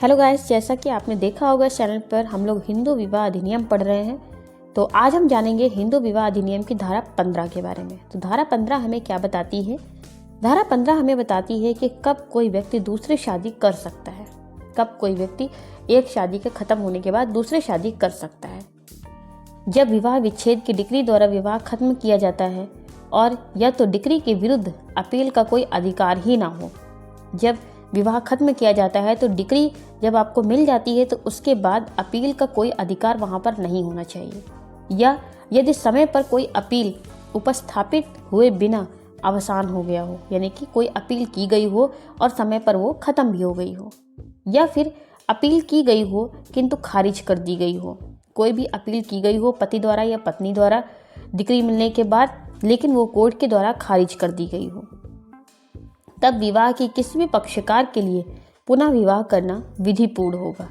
Hello guys, जैसा कि आपने देखा होगा इस चैनल पर हम लोग हिंदू विवाह अधिनियम पढ़ रहे हैं। तो आज हम जानेंगे हिंदू विवाह अधिनियम की धारा 15 के बारे में। तो धारा 15 हमें क्या बताती है? धारा 15 हमें बताती है कि कब कोई व्यक्ति दूसरी शादी कर सकता है, कब कोई व्यक्ति एक शादी के खत्म होने के बाद दूसरी शादी कर सकता है। जब विवाह विच्छेद की डिक्री द्वारा विवाह खत्म किया जाता है और या तो डिक्री के विरुद्ध अपील का कोई अधिकार ही ना हो। जब विवाह खत्म किया जाता है तो डिक्री जब आपको मिल जाती है तो उसके बाद अपील का कोई अधिकार वहाँ पर नहीं होना चाहिए, या यदि समय पर कोई अपील उपस्थापित हुए बिना अवसान हो गया हो, यानी कि कोई अपील की गई हो और समय पर वो खत्म भी हो गई हो, या फिर अपील की गई हो किंतु खारिज कर दी गई हो। कोई भी अपील की गई हो पति द्वारा या पत्नी द्वारा डिक्री मिलने के बाद, लेकिन वो कोर्ट के द्वारा खारिज कर दी गई हो, तब विवाह की किसी भी पक्षकार के लिए पुनः विवाह करना विधिपूर्ण होगा।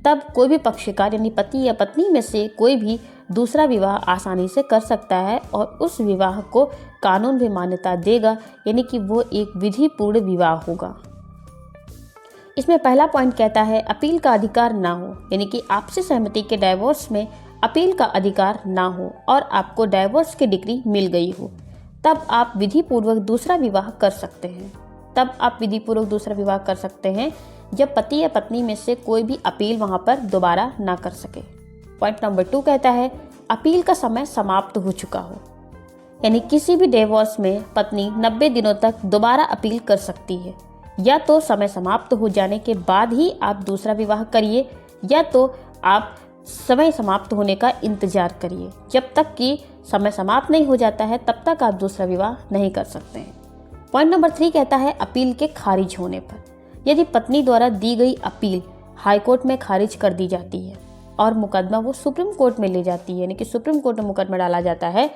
तब कोई भी पक्षकार यानी पति या पत्नी में से कोई भी दूसरा विवाह आसानी से कर सकता है और उस विवाह को कानून भी मान्यता देगा, यानी कि वो एक विधिपूर्ण विवाह होगा। इसमें पहला पॉइंट कहता है अपील का अधिकार ना हो, यानी कि आपसी सहमति के डाइवोर्स में अपील का अधिकार ना हो और आपको डाइवोर्स की डिक्री मिल गई हो, तब आप विधिपूर्वक दूसरा विवाह कर सकते हैं। तब आप विधिपूर्वक दूसरा विवाह कर सकते हैं जब पति या पत्नी में से कोई भी अपील वहां पर दोबारा ना कर सके। पॉइंट नंबर 2 कहता है अपील का समय समाप्त हो चुका हो, यानी किसी भी डिवोर्स में पत्नी 90 दिनों तक दोबारा अपील कर सकती है। या तो समय समाप्त हो जाने के बाद ही आप दूसरा विवाह करिए, या तो आप समय समाप्त होने का इंतजार करिए। जब तक कि समय समाप्त नहीं हो जाता है तब तक आप दूसरा विवाह नहीं कर सकते हैं। पॉइंट नंबर 3 कहता है अपील के खारिज होने पर, यदि पत्नी द्वारा दी गई अपील हाईकोर्ट में खारिज कर दी जाती है और मुकदमा वो सुप्रीम कोर्ट में ले जाती है, यानी कि सुप्रीम कोर्ट में मुकदमा डाला जाता है,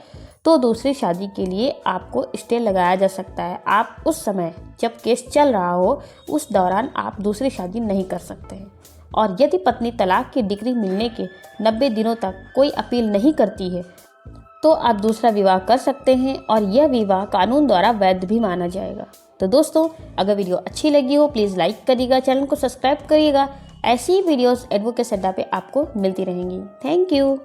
तो दूसरी शादी के लिए आपको स्टे लगाया जा सकता है। आप उस समय जब केस चल रहा हो उस दौरान आप दूसरी शादी नहीं कर सकते हैं। और यदि पत्नी तलाक की डिक्री मिलने के 90 दिनों तक कोई अपील नहीं करती है तो आप दूसरा विवाह कर सकते हैं और यह विवाह कानून द्वारा वैध भी माना जाएगा। तो दोस्तों, अगर वीडियो अच्छी लगी हो प्लीज़ लाइक करिएगा, चैनल को सब्सक्राइब करिएगा। ऐसी ही वीडियोस एडवोकेट अड्डा पे आपको मिलती रहेंगी। Thank you.